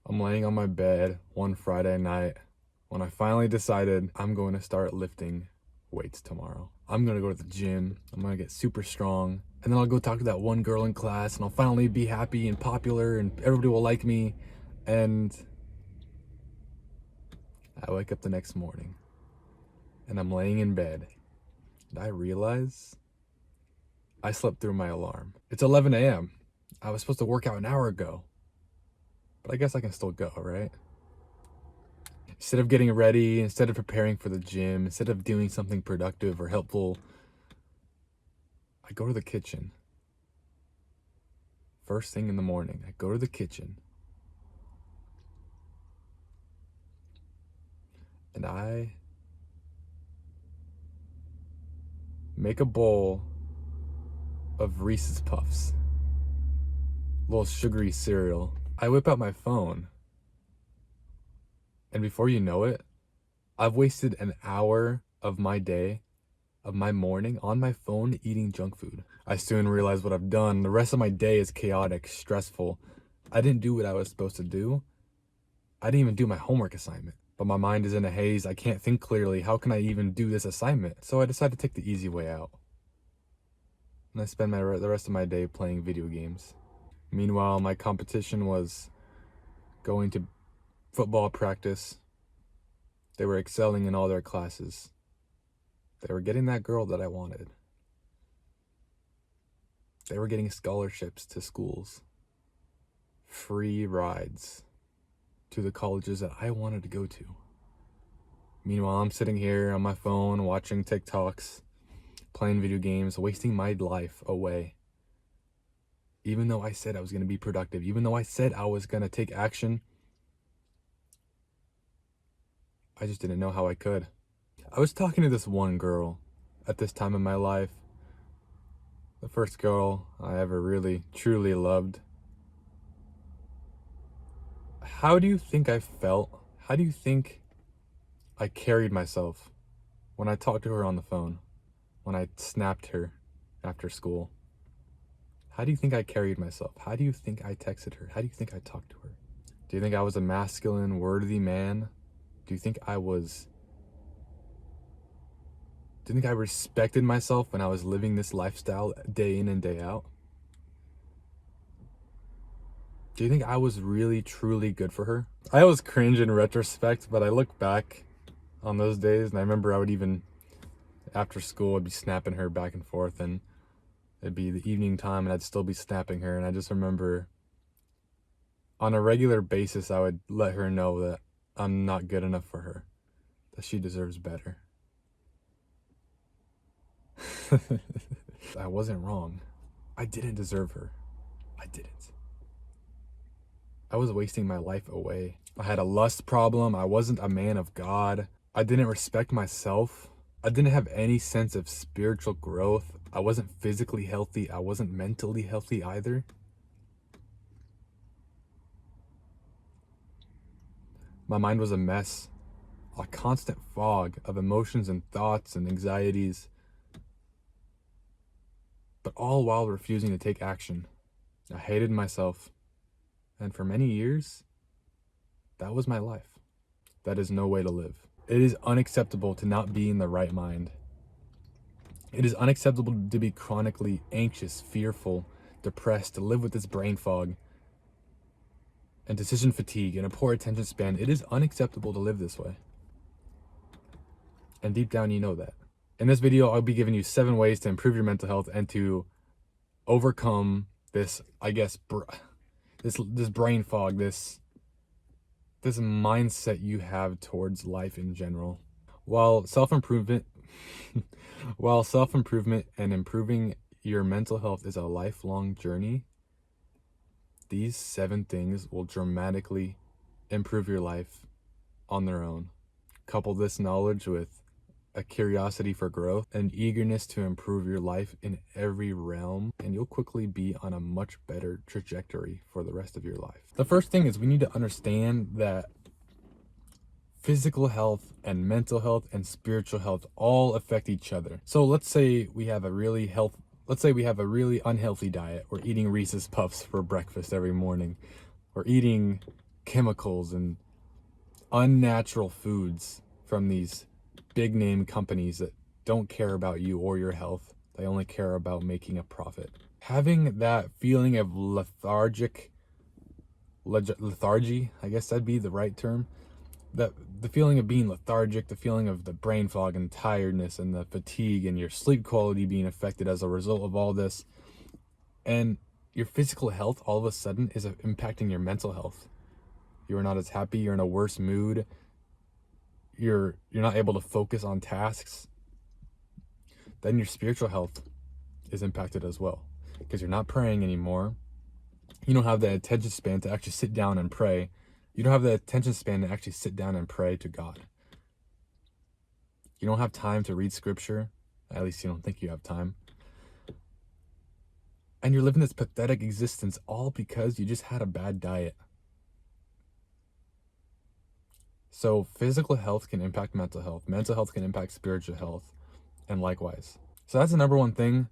I'm laying on my bed one Friday night when I finally decided I'm going to start lifting weights tomorrow. I'm going to go to the gym. I'm going to get super strong. And then I'll go talk to that one girl in class and I'll finally be happy and popular and everybody will like me. And I wake up the next morning and I'm laying in bed and I realize I slept through my alarm. It's 11 a.m. I was supposed to work out an hour ago, but I guess I can still go, right? Instead of getting ready, instead of preparing for the gym, instead of doing something productive or helpful, I go to the kitchen. First thing in the morning, I go to the kitchen and I make a bowl of Reese's Puffs, little sugary cereal. I whip out my phone, and before you know it, I've wasted an hour of my day, of my morning, on my phone eating junk food. I soon realize what I've done. The rest of my day is chaotic, stressful. I didn't do what I was supposed to do. I didn't even do my homework assignment. But my mind is in a haze. I can't think clearly. How can I even do this assignment? So I decided to take the easy way out. And I spend the rest of my day playing video games. Meanwhile, my competition was going to football practice. They were excelling in all their classes. They were getting that girl that I wanted. They were getting scholarships to schools, free rides to the colleges that I wanted to go to. Meanwhile, I'm sitting here on my phone watching TikToks, playing video games, wasting my life away. Even though I said I was going to be productive, even though I said I was going to take action, I just didn't know how I could. I was talking to this one girl at this time in my life. The first girl I ever really, truly loved. How do you think I felt? How do you think I carried myself when I talked to her on the phone? When I snapped her after school? How do you think I carried myself? How do you think I texted her? How do you think I talked to her? Do you think I was a masculine, worthy man? Do you think I respected myself when I was living this lifestyle day in and day out? Do you think I was really, truly good for her? I always cringe in retrospect, but I look back on those days and I remember I would even, after school, I'd be snapping her back and forth and it'd be the evening time and I'd still be snapping her. And I just remember on a regular basis, I would let her know that I'm not good enough for her, that she deserves better. I wasn't wrong. I didn't deserve her. I didn't. I was wasting my life away. I had a lust problem. I wasn't a man of God. I didn't respect myself. I didn't have any sense of spiritual growth. I wasn't physically healthy. I wasn't mentally healthy either. My mind was a mess, a constant fog of emotions and thoughts and anxieties, but all while refusing to take action. I hated myself, and for many years, that was my life. That is no way to live. It is unacceptable to not be in the right mind. It is unacceptable to be chronically anxious, fearful, depressed, to live with this brain fog and decision fatigue and a poor attention span. It is unacceptable to live this way. And deep down, you know that. In this video, I'll be giving you 7 ways to improve your mental health and to overcome this, I guess, this brain fog, this mindset you have towards life in general. While self-improvement and improving your mental health is a lifelong journey, these 7 things will dramatically improve your life on their own. Couple this knowledge with a curiosity for growth, an eagerness to improve your life in every realm, and you'll quickly be on a much better trajectory for the rest of your life. The first thing is we need to understand that physical health and mental health and spiritual health all affect each other. So let's say we have a really unhealthy diet. We're eating Reese's Puffs for breakfast every morning. We're eating chemicals and unnatural foods from these big name companies that don't care about you or your health. They only care about making a profit. Having that feeling of lethargy, I guess that'd be the right term. The feeling of being lethargic, the feeling of the brain fog and tiredness and the fatigue and your sleep quality being affected as a result of all this. And your physical health all of a sudden is impacting your mental health. You're not as happy, you're in a worse mood. You're not able to focus on tasks. Then your spiritual health is impacted as well, because you're not praying anymore. You don't have the attention span to actually sit down and pray. You don't have the attention span to actually sit down and pray to God. You don't have time to read scripture. At least you don't think you have time. And you're living this pathetic existence all because you just had a bad diet. So physical health can impact mental health. Mental health can impact spiritual health, and likewise. So that's the number one thing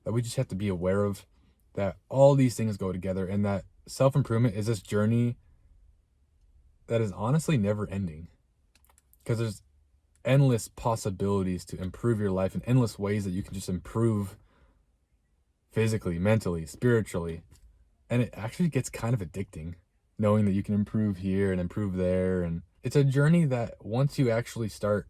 that we just have to be aware of, that all these things go together, and that self-improvement is this journey that is honestly never ending, because there's endless possibilities to improve your life and endless ways that you can just improve physically, mentally, spiritually. And it actually gets kind of addicting knowing that you can improve here and improve there. And it's a journey that once you actually start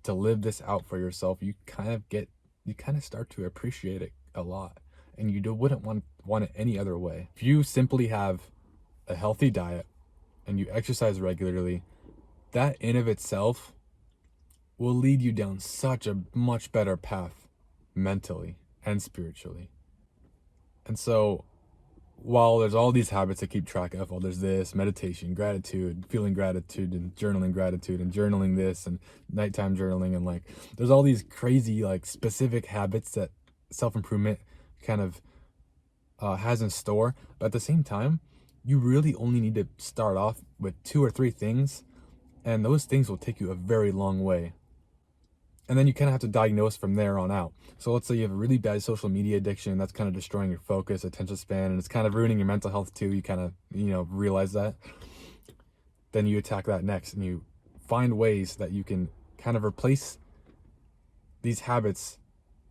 to live this out for yourself, you kind of start to appreciate it a lot, and you wouldn't want it any other way. If you simply have a healthy diet and you exercise regularly, that in of itself will lead you down such a much better path mentally and spiritually. And so while there's all these habits to keep track of, there's this meditation, gratitude, feeling gratitude, and journaling gratitude, and journaling this, and nighttime journaling, and like there's all these crazy like specific habits that self-improvement kind of has in store. But at the same time, you really only need to start off with 2 or 3 things, and those things will take you a very long way. And then you kind of have to diagnose from there on out. So let's say you have a really bad social media addiction, that's kind of destroying your focus, attention span, and it's kind of ruining your mental health too. You kind of, realize that. Then you attack that next, and you find ways that you can kind of replace these habits,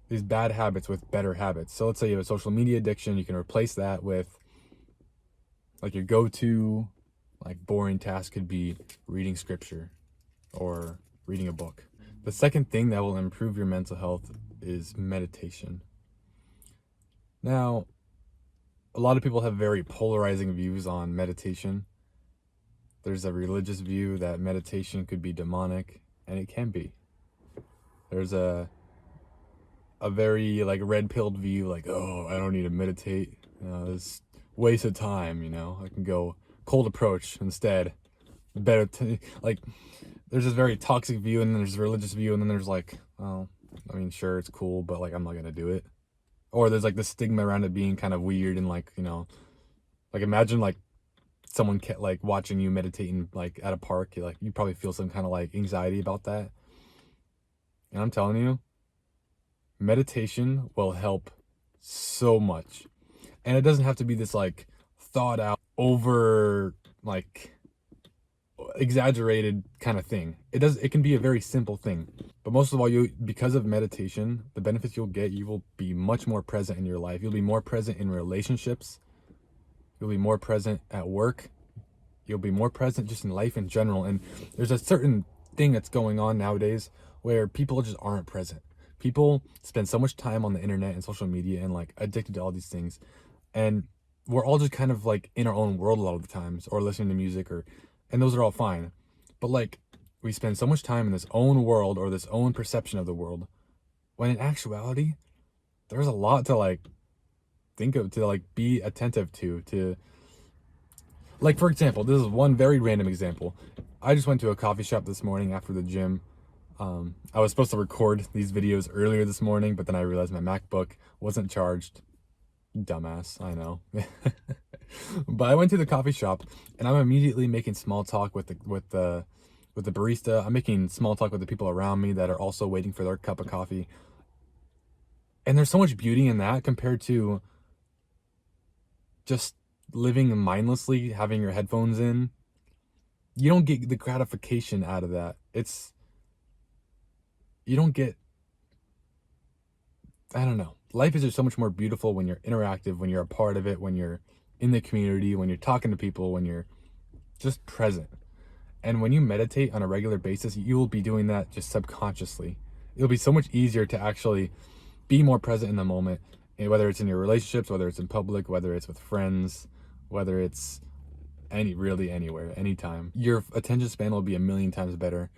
these bad habits, with better habits. So let's say you have a social media addiction, you can replace that with like your go-to like boring task could be reading scripture or reading a book. The second thing that will improve your mental health is meditation. Now, a lot of people have very polarizing views on meditation. There's a religious view that meditation could be demonic, and it can be. There's a very like red-pilled view, like, oh, I don't need to meditate. It's waste of time, I can go cold approach instead. Better like there's this very toxic view, and then there's a religious view, and then there's like, well, I mean, sure, it's cool, but like I'm not gonna do it. Or there's like the stigma around it being kind of weird, and like, like imagine like someone like watching you meditating like at a park, you probably feel some kind of like anxiety about that. And I'm telling you, meditation will help so much. And it doesn't have to be this like thought out over like exaggerated kind of thing. It can be a very simple thing. But most of all, because of meditation, the benefits you'll get, you will be much more present in your life. You'll be more present in relationships. You'll be more present at work. You'll be more present just in life in general. And there's a certain thing that's going on nowadays where people just aren't present. People spend so much time on the internet and social media and like addicted to all these things. And we're all just kind of like in our own world a lot of the times, or listening to music, and those are all fine. But like we spend so much time in this own world or this own perception of the world, when in actuality, there's a lot to like think of, to like be attentive to like, for example, this is one very random example. I just went to a coffee shop this morning after the gym. I was supposed to record these videos earlier this morning, but then I realized my MacBook wasn't charged. Dumbass, I know. But I went to the coffee shop, and I'm immediately making small talk with the barista. I'm making small talk with the people around me that are also waiting for their cup of coffee. And there's so much beauty in that compared to just living mindlessly, having your headphones in, you don't get the gratification out of that. You don't get, I don't know. Life is just so much more beautiful when you're interactive, when you're a part of it, when you're in the community, when you're talking to people, when you're just present. And when you meditate on a regular basis, you will be doing that just subconsciously. It'll be so much easier to actually be more present in the moment, and whether it's in your relationships, whether it's in public, whether it's with friends, whether it's really anywhere, anytime. Your attention span will be a million times better.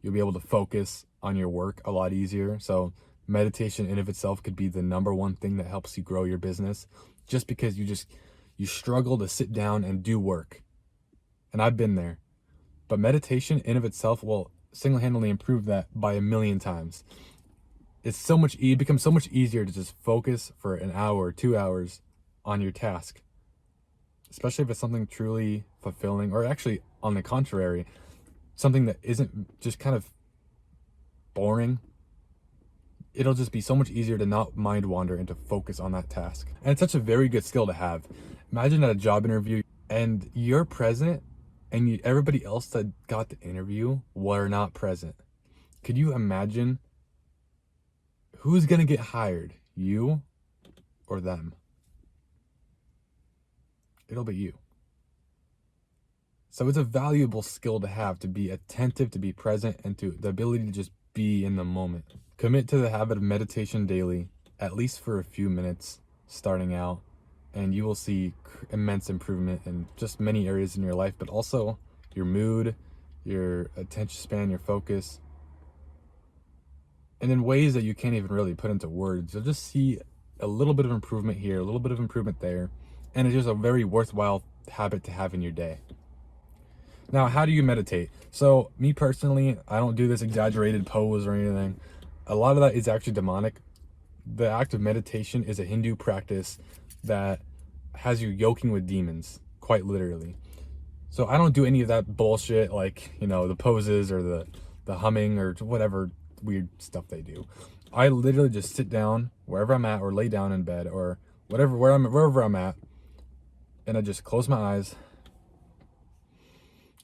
You'll be able to focus on your work a lot easier. So meditation in of itself could be the number one thing that helps you grow your business, just because you struggle to sit down and do work. And I've been there. But meditation in of itself will single-handedly improve that by a million times. It becomes so much easier to just focus for an hour or 2 hours on your task, especially if it's something truly fulfilling, or actually on the contrary, something that isn't just kind of boring. It'll just be so much easier to not mind wander and to focus on that task. And it's such a very good skill to have. Imagine at a job interview and you're present, and everybody else that got the interview were not present. Could you imagine who's gonna get hired? You or them? It'll be you. So it's a valuable skill to have, to be attentive, to be present, and to the ability to just be in the moment. Commit to the habit of meditation daily, at least for a few minutes starting out, and you will see immense improvement in just many areas in your life, but also your mood, your attention span, your focus, and in ways that you can't even really put into words. You'll just see a little bit of improvement here, a little bit of improvement there, and it's just a very worthwhile habit to have in your day. Now, how do you meditate? So me personally, I don't do this exaggerated pose or anything. A lot of that is actually demonic. The act of meditation is a Hindu practice that has you yoking with demons, quite literally. So I don't do any of that bullshit, like, the poses or the humming or whatever weird stuff they do. I literally just sit down wherever I'm at, or lay down in bed, or wherever I'm at, and I just close my eyes.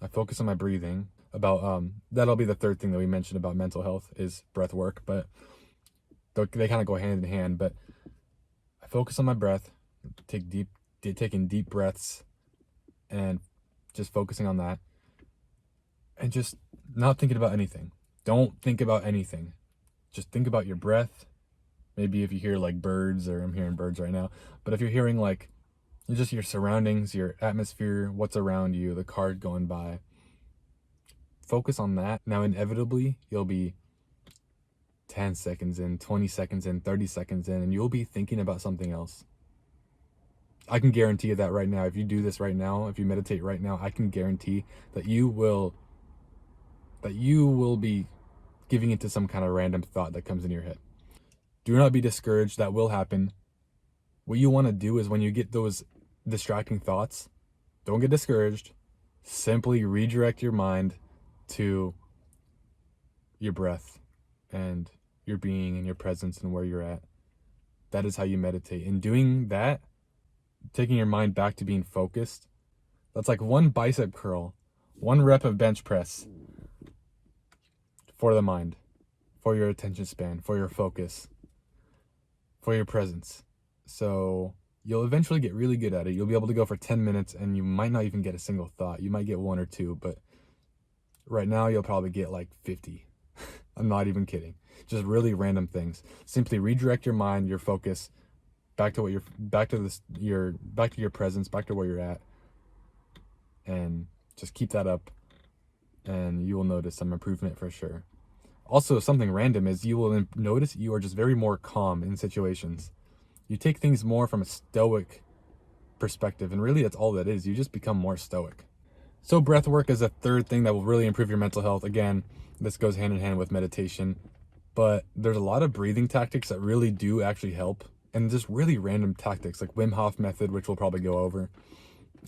I focus on my breathing. That'll be the third thing that we mentioned about mental health, is breath work, but they kind of go hand in hand. But I focus on my breath, taking deep breaths, and just focusing on that, and just not thinking about anything. Don't think about anything. Just think about your breath. Maybe if you hear like birds, or I'm hearing birds right now, but if you're hearing like just your surroundings, your atmosphere, what's around you, the car going by, focus on that. Now, inevitably, you'll be 10 seconds in, 20 seconds in, 30 seconds in, and you'll be thinking about something else. I can guarantee you that right now. If you do this right now, if you meditate right now, I can guarantee that you will be giving into some kind of random thought that comes in your head. Do not be discouraged. That will happen. What you want to do is, when you get those distracting thoughts, don't get discouraged. Simply redirect your mind to your breath and your being and your presence and where you're at. That is how you meditate. In doing that, taking your mind back to being focused, that's like one bicep curl, one rep of bench press for the mind, for your attention span, for your focus, for your presence. So you'll eventually get really good at it. You'll be able to go for 10 minutes and you might not even get a single thought. You might get one or two, but right now you'll probably get like 50. I'm not even kidding. Just really random things. Simply redirect your mind, your focus back to your presence, back to where you're at, and just keep that up, and you will notice some improvement for sure. Also, something random is you will notice you are just very more calm in situations. You take things more from a stoic perspective, and really that's all that is. You just become more stoic. So breath work is a third thing that will really improve your mental health. Again, this goes hand in hand with meditation, but there's a lot of breathing tactics that really do actually help, and just really random tactics like Wim Hof method, which we'll probably go over.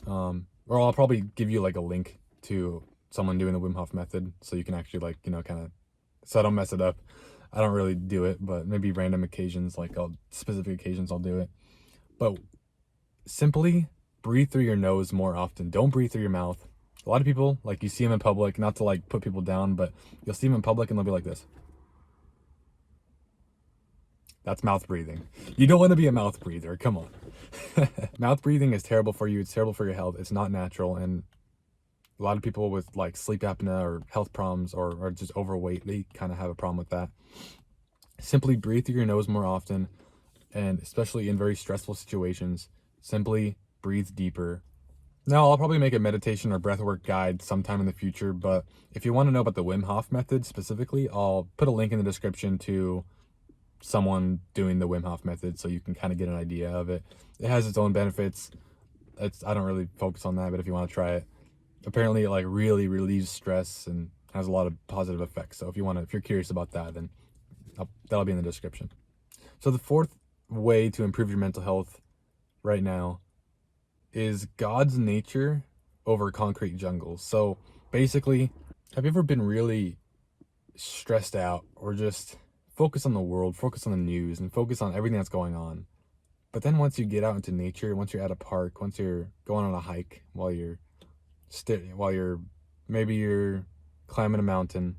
Or I'll probably give you like a link to someone doing the Wim Hof method, so you can actually so I don't mess it up. I don't really do it, but maybe random occasions, specific occasions, I'll do it. But simply breathe through your nose more often. Don't breathe through your mouth. A lot of people, like, you see them in public, not to like put people down, but you'll see them in public and they'll be like this. That's mouth breathing. You don't want to be a mouth breather. Come on. Mouth breathing is terrible for you. It's terrible for your health. It's not natural. And a lot of people with like sleep apnea or health problems or just overweight, they kind of have a problem with that. Simply breathe through your nose more often. And especially in very stressful situations, simply breathe deeper. Now, I'll probably make a meditation or breathwork guide sometime in the future, but if you want to know about the Wim Hof method specifically, I'll put a link in the description to someone doing the Wim Hof method so you can kind of get an idea of it. It has its own benefits. I don't really focus on that, but if you want to try it, apparently it like really relieves stress and has a lot of positive effects. So if you're curious about that, then that'll be in the description. So the fourth way to improve your mental health right now is God's nature over concrete jungles. So basically, have you ever been really stressed out or just focus on the world, focus on the news, and focus on everything that's going on? But then once you get out into nature, once you're at a park, once you're going on a hike, while you're maybe you're climbing a mountain,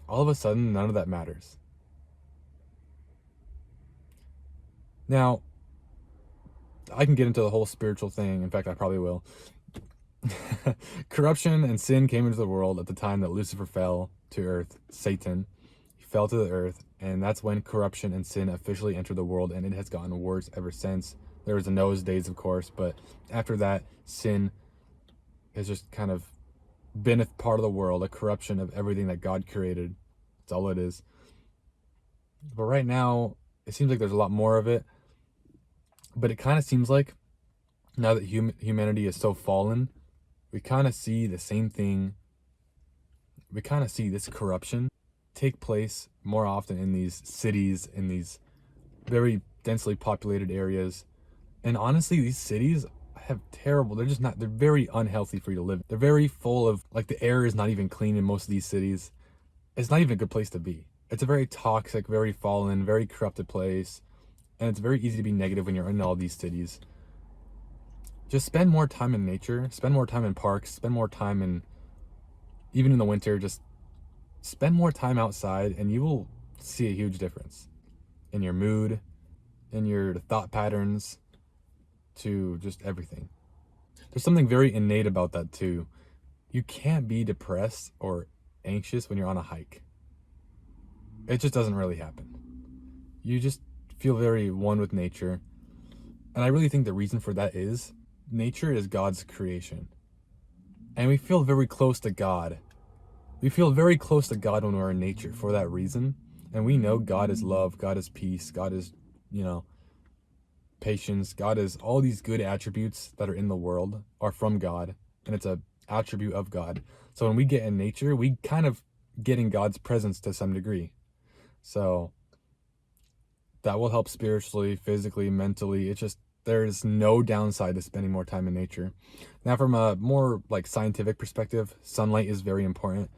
all of a sudden none of that matters. Now, I can get into the whole spiritual thing. In fact, I probably will. Corruption and sin came into the world at the time that Lucifer fell to earth. Satan, he fell to the earth, and that's when corruption and sin officially entered the world, and it has gotten worse ever since. There was the Noah's days, of course, but after that, sin has just kind of been a part of the world, a corruption of everything that God created. That's all it is. But right now, it seems like there's a lot more of it. But it kind of seems like now that humanity is so fallen, we kind of see the same thing. We kind of see this corruption take place more often in these cities, in these very densely populated areas. And honestly, these cities they're very unhealthy for you to live in. They're very full of, like, the air is not even clean in most of these cities. It's not even a good place to be. It's a very toxic, very fallen, very corrupted place. And it's very easy to be negative when you're in all these cities. Just spend more time in nature, spend more time in parks, spend more time even in the winter, just spend more time outside and you will see a huge difference in your mood, in your thought patterns, to just everything. There's something very innate about that too. You can't be depressed or anxious when you're on a hike. It just doesn't really happen. You just feel very one with nature. And I really think the reason for that is nature is God's creation. And we feel very close to God. We feel very close to God when we're in nature for that reason. And we know God is love, God is peace, God is, patience. God is all these good attributes that are in the world are from God. And it's an attribute of God. So when we get in nature, we kind of get in God's presence to some degree. So that will help spiritually, physically, mentally. There's no downside to spending more time in nature. Now, from a more like scientific perspective, sunlight is very important.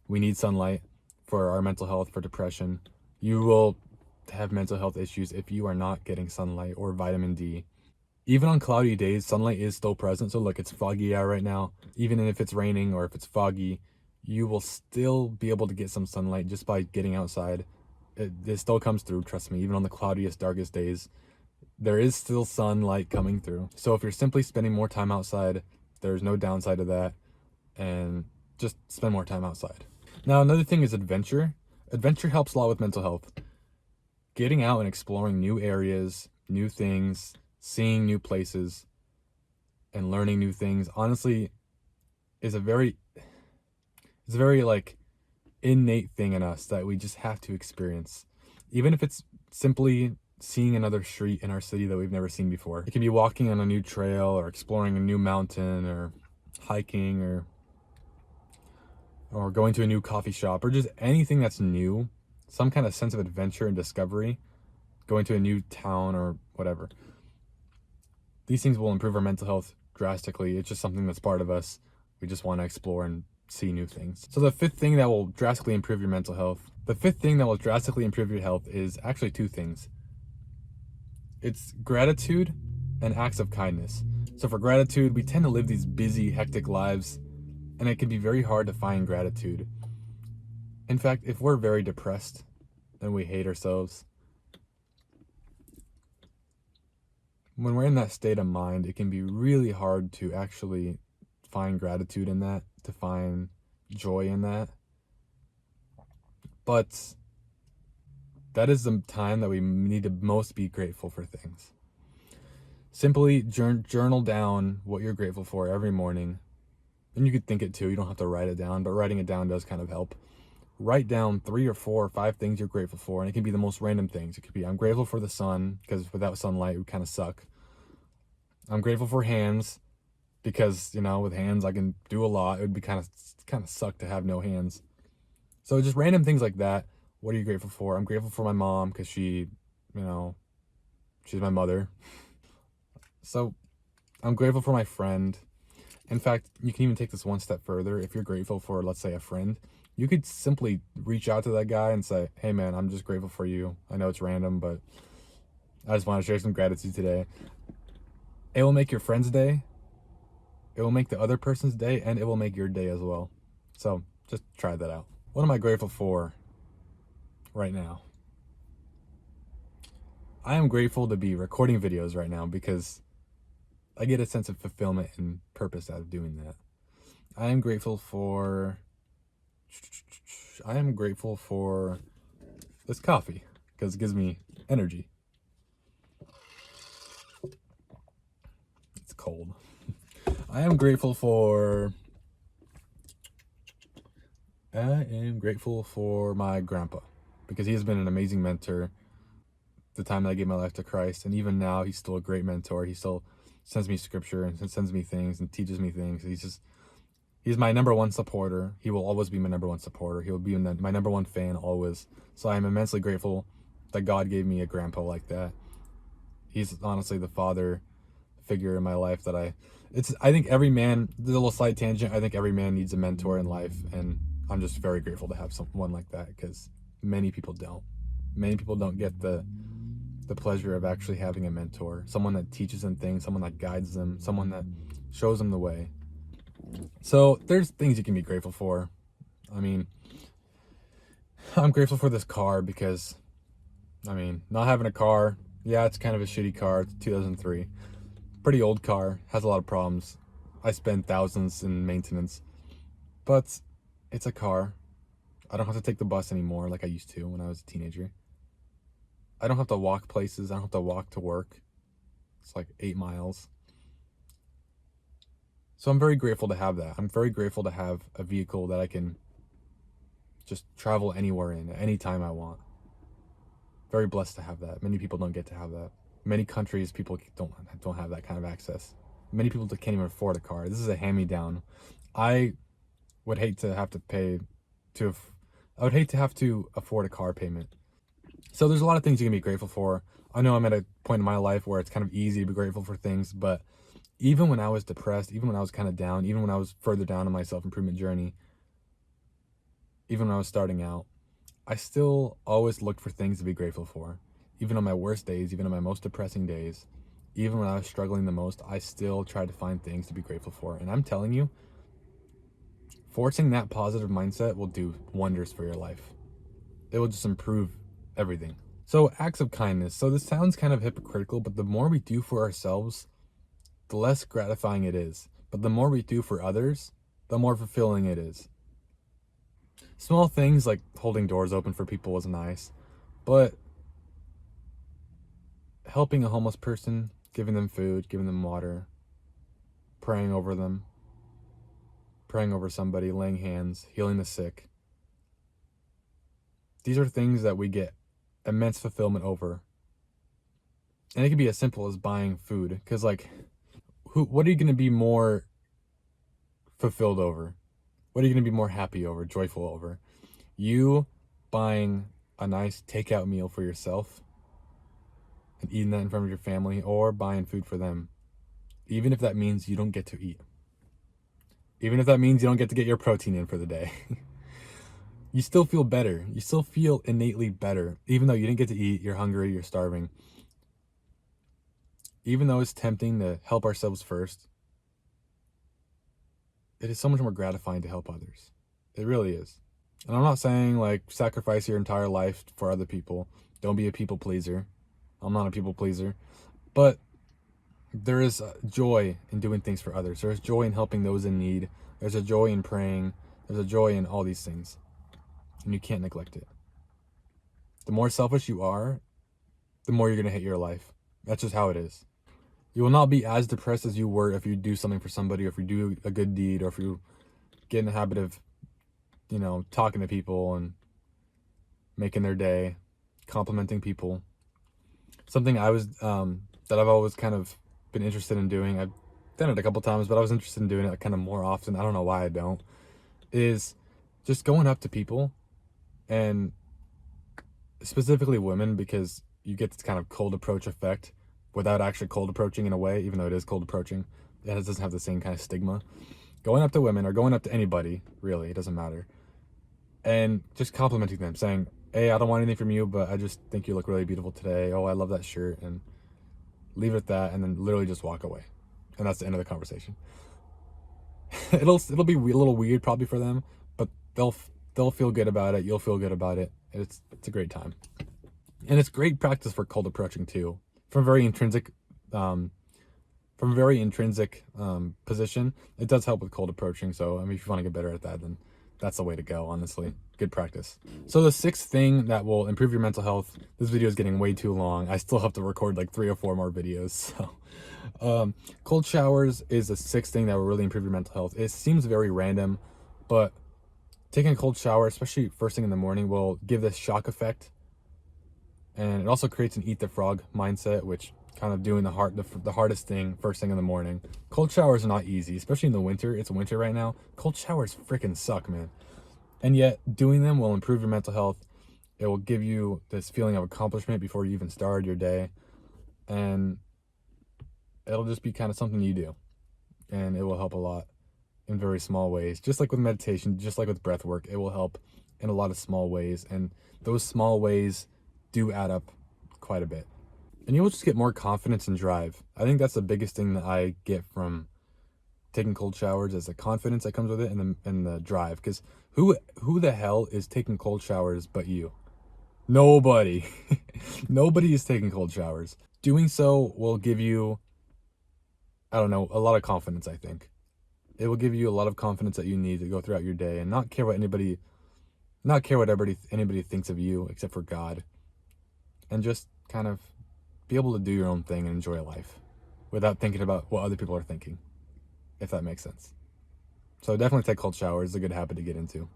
We need sunlight for our mental health, for depression. You will have mental health issues if you are not getting sunlight or vitamin D. Even on cloudy days, sunlight is still present. So look, it's foggy out right now. Even if it's raining or if it's foggy, you will still be able to get some sunlight just by getting outside. It still comes through, trust me. Even on the cloudiest, darkest days, there is still sunlight coming through. So if you're simply spending more time outside, there's no downside to that. And just spend more time outside. Now, another thing is adventure. Adventure helps a lot with mental health. Getting out and exploring new areas, new things, seeing new places, and learning new things, honestly, is a very like innate thing in us that we just have to experience. Even if it's simply seeing another street in our city that we've never seen before. It can be walking on a new trail or exploring a new mountain or hiking or going to a new coffee shop or just anything that's new, some kind of sense of adventure and discovery, going to a new town or whatever. These things will improve our mental health drastically. It's just something that's part of us. We just want to explore and see new things. So the fifth thing that will drastically improve your mental health, is actually two things. It's gratitude and acts of kindness. So for gratitude, we tend to live these busy, hectic lives, and it can be very hard to find gratitude. In fact, if we're very depressed and we hate ourselves, when we're in that state of mind, it can be really hard to actually find gratitude in that, to find joy in that. But that is the time that we need to most be grateful for things. Simply journal down what you're grateful for every morning. And you could think it too, you don't have to write it down, but writing it down does kind of help. Write down 3 or 4 or 5 things you're grateful for, and it can be the most random things. It could be, I'm grateful for the sun, because without sunlight it would kind of suck. I'm grateful for hands, because, with hands I can do a lot. It would be kind of suck to have no hands. So just random things like that. What are you grateful for? I'm grateful for my mom, because she's my mother. So I'm grateful for my friend. In fact, you can even take this one step further. If you're grateful for, let's say, a friend, you could simply reach out to that guy and say, hey man, I'm just grateful for you. I know it's random, but I just want to share some gratitude today. It will make your friend's day, it will make the other person's day, and it will make your day as well. So just try that out. What am I grateful for right now? I am grateful to be recording videos right now, because I get a sense of fulfillment and purpose out of doing that. I am grateful for this coffee, because it gives me energy. It's cold. I am grateful for my grandpa, because he has been an amazing mentor the time that I gave my life to Christ, and even now he's still a great mentor. He still sends me scripture and sends me things and teaches me things. He's my number one supporter. He will always be my number one supporter. He will be my number one fan always. So I am immensely grateful that God gave me a grandpa like that. He's honestly the father figure in my life that I think every man, a little slight tangent, I think every man needs a mentor in life, and I'm just very grateful to have someone like that, because many people don't. Many people don't get the pleasure of actually having a mentor, someone that teaches them things, someone that guides them, someone that shows them the way. So there's things you can be grateful for. I mean, I'm grateful for this car, because, not having a car, yeah, it's kind of a shitty car. It's 2003. Pretty old car, has a lot of problems. I spend thousands in maintenance, but it's a car. I don't have to take the bus anymore like I used to when I was a teenager. I don't have to walk places. I don't have to walk to work. It's like 8 miles. So I'm very grateful to have that. I'm very grateful to have a vehicle that I can just travel anywhere in at any time I want. Very blessed to have that. Many people don't get to have that. Many countries, people don't have that kind of access. Many people can't even afford a car. This is a hand-me-down. I would hate to have to afford a car payment. So there's a lot of things you can be grateful for. I know I'm at a point in my life where it's kind of easy to be grateful for things, but even when I was depressed, even when I was kind of down, even when I was further down in my self-improvement journey, even when I was starting out, I still always looked for things to be grateful for. Even on my worst days, even on my most depressing days, even when I was struggling the most, I still tried to find things to be grateful for. And I'm telling you, forcing that positive mindset will do wonders for your life. It will just improve everything. So acts of kindness. So this sounds kind of hypocritical, but the more we do for ourselves, the less gratifying it is. But the more we do for others, the more fulfilling it is. Small things like holding doors open for people was nice, but helping a homeless person, giving them food, giving them water, praying over them, praying over somebody, laying hands, healing the sick. These are things that we get immense fulfillment over. And it can be as simple as buying food, because what are you going to be more fulfilled over? What are you going to be more happy over, joyful over? You buying a nice takeout meal for yourself and eating that in front of your family, or buying food for them, even if that means you don't get to eat. Even if that means you don't get to get your protein in for the day. You still feel better. You still feel innately better, even though you didn't get to eat, you're hungry, you're starving. even though it's tempting to help ourselves first, it is so much more gratifying to help others. It really is. And I'm not saying like sacrifice your entire life for other people. Don't be a people pleaser. I'm not a people pleaser. But there is joy in doing things for others. There's joy in helping those in need. There's a joy in praying. There's a joy in all these things. And you can't neglect it. The more selfish you are, the more you're going to hate your life. That's just how it is. You will not be as depressed as you were if you do something for somebody, or if you do a good deed, or if you get in the habit of, talking to people and making their day, complimenting people. Something that I've always kind of been interested in doing. I've done it a couple times, but I was interested in doing it kind of more often. I don't know why I don't. Is just going up to people, and specifically women, because you get this kind of cold approach effect without actually cold approaching in a way, even though it is cold approaching. It doesn't have the same kind of stigma. Going up to women, or going up to anybody, really, it doesn't matter, and just complimenting them, saying, hey, I don't want anything from you, but I just think you look really beautiful today. Oh, I love that shirt. And leave it at that, and then literally just walk away. And that's the end of the conversation. It'll be a little weird probably for them, but they'll feel good about it. You'll feel good about it. It's a great time. And it's great practice for cold approaching too. From a very intrinsic position, it does help with cold approaching. So, I mean, if you want to get better at that, then that's the way to go, honestly. Good practice. So the sixth thing that will improve your mental health, this video is getting way too long. I still have to record like 3 or 4 more videos. So, cold showers is the sixth thing that will really improve your mental health. It seems very random, but taking a cold shower, especially first thing in the morning, will give this shock effect. And it also creates an eat the frog mindset, which kind of doing the hardest thing first thing in the morning. Cold showers are not easy, especially in the winter. It's winter right now. Cold showers freaking suck, man. And yet doing them will improve your mental health. It will give you this feeling of accomplishment before you even start your day. And it'll just be kind of something you do. And it will help a lot in very small ways. Just like with meditation, just like with breath work, it will help in a lot of small ways. And those small ways do add up quite a bit. And you'll just get more confidence and drive. I think that's the biggest thing that I get from taking cold showers, is the confidence that comes with it, and the drive. Because who the hell is taking cold showers but you? Nobody. Nobody is taking cold showers. Doing so will give you, I don't know, a lot of confidence, I think. It will give you a lot of confidence that you need to go throughout your day and not care what anybody thinks of you except for God. And just kind of be able to do your own thing and enjoy life without thinking about what other people are thinking, if that makes sense. So definitely take cold showers. It's a good habit to get into.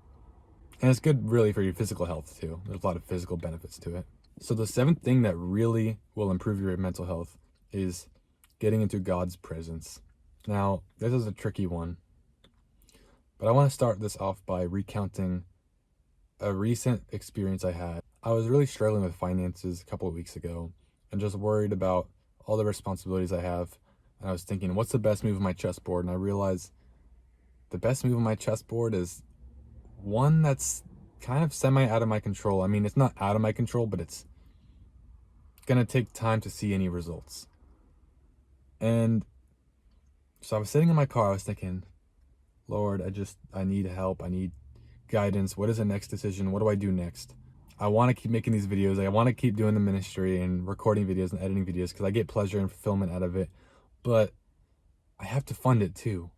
And it's good really for your physical health too. There's a lot of physical benefits to it. So the seventh thing that really will improve your mental health is getting into God's presence. Now, this is a tricky one, but I want to start this off by recounting a recent experience I had. I was really struggling with finances a couple of weeks ago and just worried about all the responsibilities I have. And I was thinking, what's the best move on my chessboard? And I realized the best move on my chessboard is one that's kind of semi out of my control. I mean, it's not out of my control, but it's going to take time to see any results. And so I was sitting in my car. I was thinking, Lord, I need help. I need guidance. What is the next decision? What do I do next? I want to keep making these videos. I want to keep doing the ministry and recording videos and editing videos because I get pleasure and fulfillment out of it. But I have to fund it too.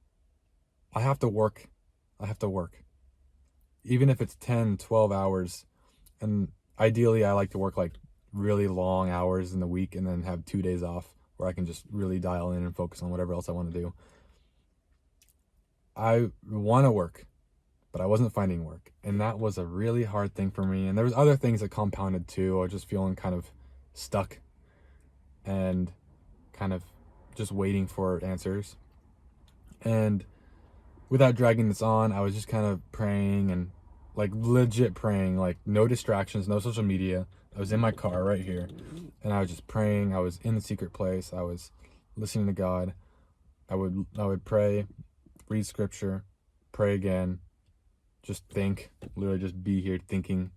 I have to work. Even if it's 10, 12 hours. And ideally, I like to work like really long hours in the week and then have 2 days off where I can just really dial in and focus on whatever else I want to do. I want to work, but I wasn't finding work. And that was a really hard thing for me. And there was other things that compounded too. I was just feeling kind of stuck and kind of just waiting for answers. And without dragging this on, I was just kind of praying, and like legit praying, like no distractions, no social media. I was in my car right here and I was just praying. I was in the secret place. I was listening to God. I would pray, read scripture, pray again, just think, literally just be here thinking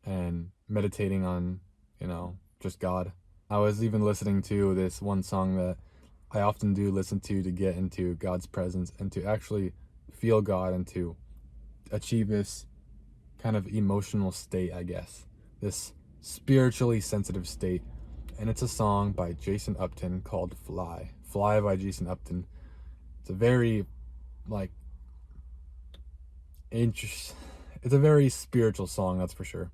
and meditating on, just God. I was even listening to this one song that I often do listen to get into God's presence and to actually feel God and to achieve this kind of emotional state, I guess. This spiritually sensitive state. And it's a song by Jason Upton called Fly. Fly by Jason Upton. It's a very, like, it's a very spiritual song, that's for sure.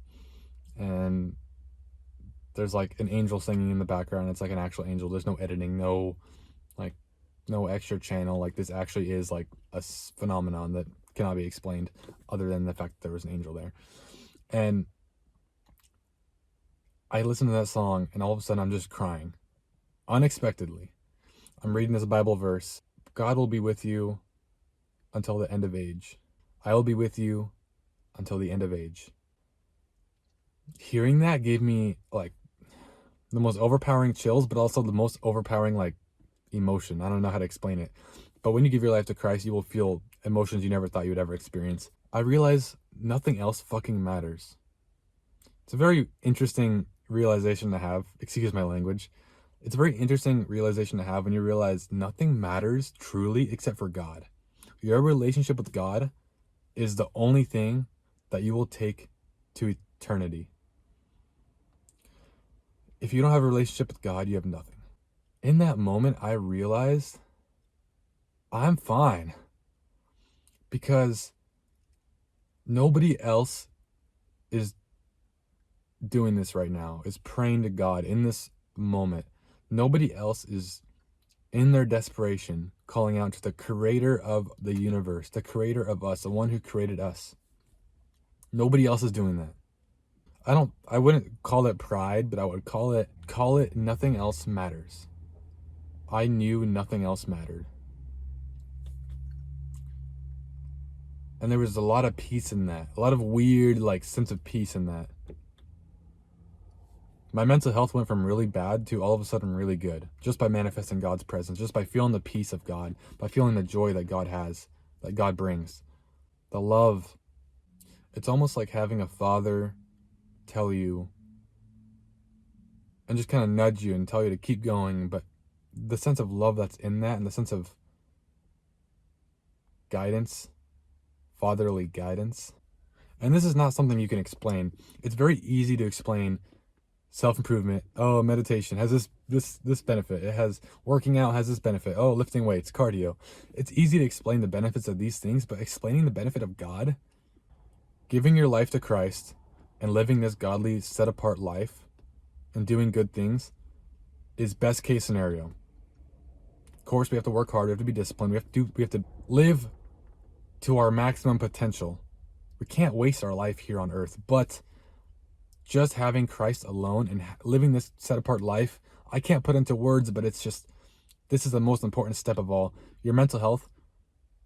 And there's like an angel singing in the background. It's like an actual angel. There's no editing, no extra channel. Like, this actually is like a phenomenon that cannot be explained other than the fact that there was an angel there. And I listened to that song and all of a sudden I'm just crying unexpectedly. I'm reading this Bible verse. God will be with you until the end of age. I will be with you until the end of age. Hearing that gave me like the most overpowering chills, but also the most overpowering like emotion. I don't know how to explain it. But when you give your life to Christ, you will feel emotions you never thought you would ever experience. I realize nothing else fucking matters. It's a very interesting realization to have. Excuse my language. It's a very interesting realization to have when you realize nothing matters truly except for God. Your relationship with God is the only thing that you will take to eternity. If you don't have a relationship with God, you have nothing. In that moment, I realized I'm fine because nobody else is doing this right now, is praying to God in this moment. Nobody else is in their desperation calling out to the creator of the universe, the creator of us, the one who created us. Nobody else is doing that. I wouldn't call it pride, but I would call it nothing else matters. I knew nothing else mattered. And there was a lot of peace in that. A lot of weird, like, sense of peace in that. My mental health went from really bad to all of a sudden really good. Just by manifesting God's presence. Just by feeling the peace of God. By feeling the joy that God has. That God brings. The love. It's almost like having a father tell you and just kind of nudge you and tell you to keep going, but the sense of love that's in that and the sense of guidance, fatherly guidance. And this is not something you can explain. It's very easy to explain self-improvement. Oh, meditation has this benefit. It has working out has this benefit. Oh, lifting weights, cardio. It's easy to explain the benefits of these things, but explaining the benefit of God, giving your life to Christ and living this godly, set-apart life and doing good things is best case scenario. Of course, we have to work hard. We have to be disciplined. We have to live to our maximum potential. We can't waste our life here on earth, but just having Christ alone and living this set-apart life, I can't put into words, but it's just, this is the most important step of all. Your mental health,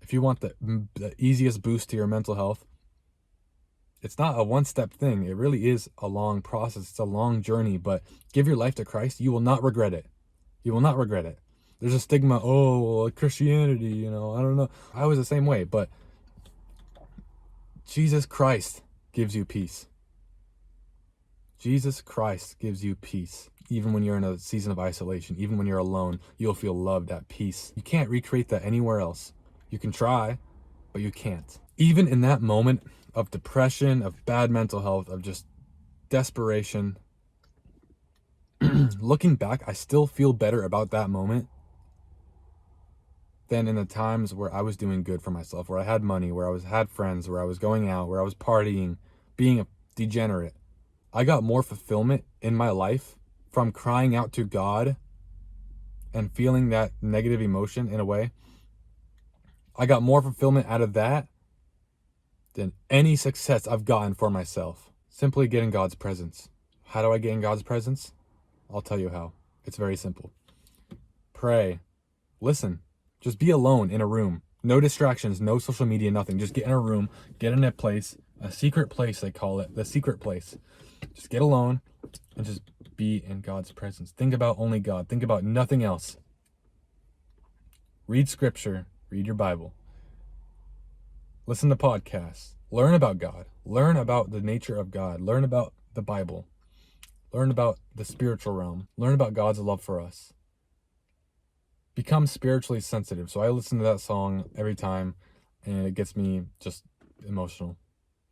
if you want the easiest boost to your mental health, it's not a one-step thing. It really is a long process. It's a long journey, but give your life to Christ. You will not regret it. You will not regret it. There's a stigma, oh, Christianity, I don't know. I was the same way, but Jesus Christ gives you peace. Jesus Christ gives you peace. Even when you're in a season of isolation, even when you're alone, you'll feel loved, at peace. You can't recreate that anywhere else. You can try, but you can't. Even in that moment of depression, of bad mental health, of just desperation, looking back, I still feel better about that moment than in the times where I was doing good for myself, where I had money, where I had friends, where I was going out, where I was partying, being a degenerate. I got more fulfillment in my life from crying out to God and feeling that negative emotion in a way. I got more fulfillment out of that than any success I've gotten for myself. Simply getting God's presence. How do I get in God's presence? I'll tell you how. It's very simple. Pray. Listen. Just be alone in a room. No distractions, no social media, nothing. Just get in a room, get in a place, a secret place they call it, the secret place. Just get alone and just be in God's presence. Think about only God. Think about nothing else. Read scripture. Read your Bible. Listen to podcasts. Learn about God. Learn about the nature of God. Learn about the Bible. Learn about the spiritual realm. Learn about God's love for us. Become spiritually sensitive. So I listen to that song every time, and it gets me just emotional,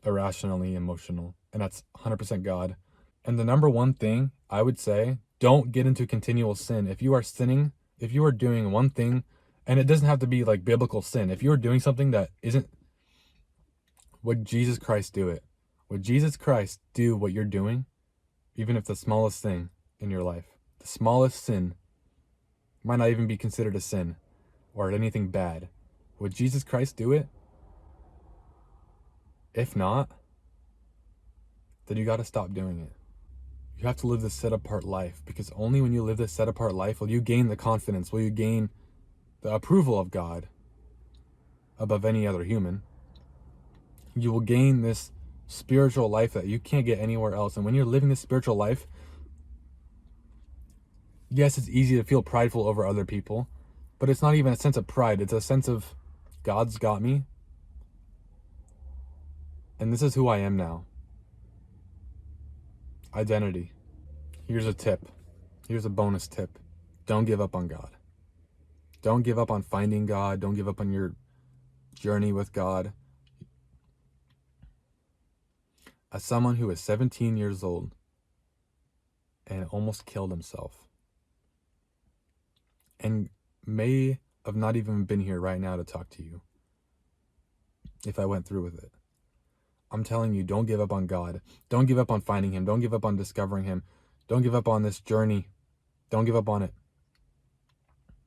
irrationally emotional. And that's 100% God. And the number one thing I would say, don't get into continual sin. If you are sinning, if you are doing one thing, and it doesn't have to be like biblical sin, if you are doing something that isn't, would Jesus Christ do it? Would Jesus Christ do what you're doing? Even if the smallest thing in your life, the smallest sin, might not even be considered a sin or anything bad. Would Jesus Christ do it? If not, then you got to stop doing it. You have to live this set apart life, because only when you live this set apart life will you gain the confidence, will you gain the approval of God above any other human. You will gain this spiritual life that you can't get anywhere else. And when you're living this spiritual life, yes, it's easy to feel prideful over other people, but it's not even a sense of pride. It's a sense of God's got me, and this is who I am now. Identity. Here's a tip. Here's a bonus tip. Don't give up on God. Don't give up on finding God. Don't give up on your journey with God. As someone who is 17 years old and almost killed himself, and may have not even been here right now to talk to you if I went through with it, I'm telling you, don't give up on God. Don't give up on finding him. Don't give up on discovering him. Don't give up on this journey. Don't give up on it.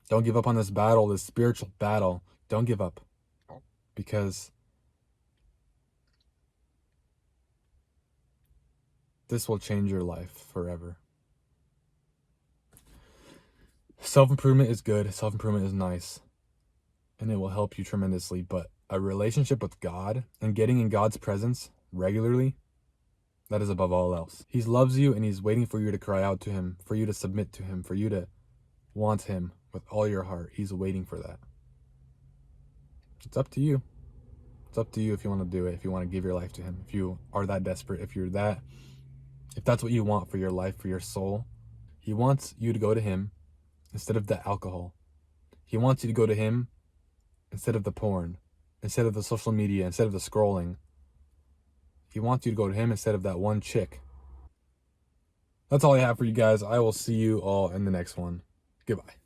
Don't give up on this battle, this spiritual battle. Don't give up, because this will change your life forever. Self-improvement is good. Self-improvement is nice, and it will help you tremendously. But a relationship with God and getting in God's presence regularly, that is above all else. He loves you, and he's waiting for you to cry out to him, for you to submit to him, for you to want him with all your heart. He's waiting for that. It's up to you. It's up to you if you want to do it, if you want to give your life to him, if you are that desperate, if that's what you want for your life, for your soul. He wants you to go to him instead of the alcohol. He wants you to go to him instead of the porn, instead of the social media, instead of the scrolling. He wants you to go to him instead of that one chick. That's all I have for you guys. I will see you all in the next one. Goodbye.